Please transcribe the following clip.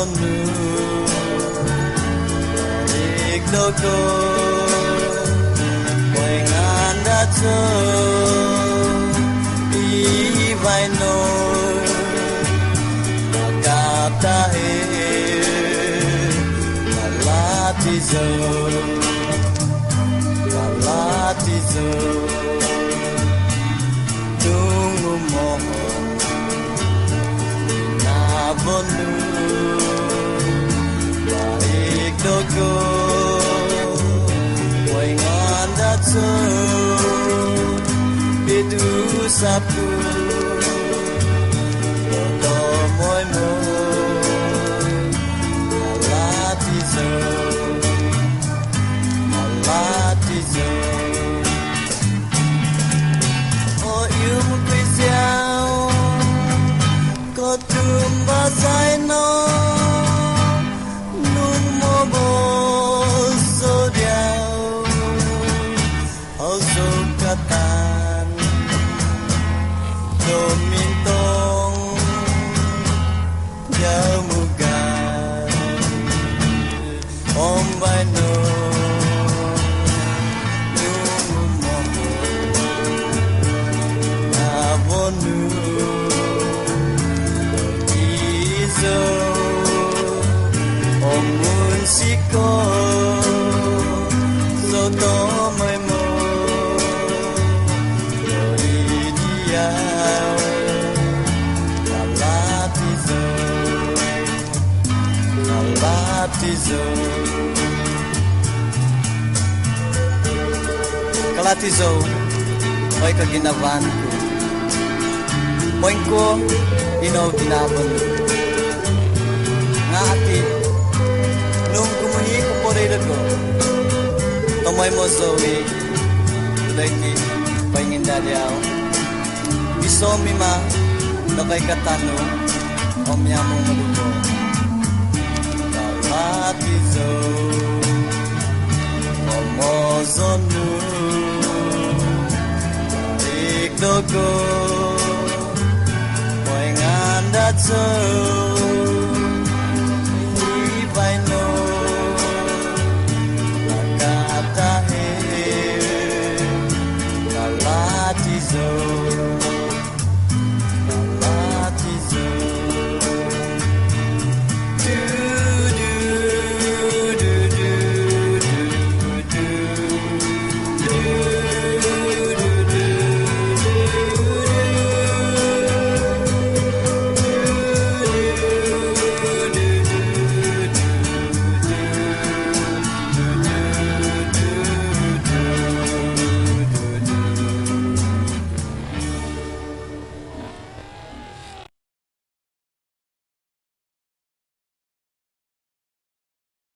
zonu Ikdoko Koinganda cho Ivai no Nakata e Kalatizo Kalatizo Tungu moho Nabonu Ikdoko Koinganda cho Itu sapu Koto moi mo Kalatizo Kalatizo Oh yêu quý gieo Có thương ba dài nó Nung mô bồ sô đeo Hầu sô ca tàn Đồ miên tông Nhớ mù gà Ôm vai nô Nung mô bồ Nà vô nụ Izo Ôm mùn xí cô Dô tô mây mô Rồi đi ao Kalatizo Kalatizo Kalatizo Hoy kaginawan ko Hoy ko Ino ginabon Nga ati Nung kumuhi ko po rin ko Tomoy mo zoe Tuday ki Pahingin daliaw Biso mima Nakay katano Omya mong malubo Kalatizo Omozonu Ikdoko Koinganda cho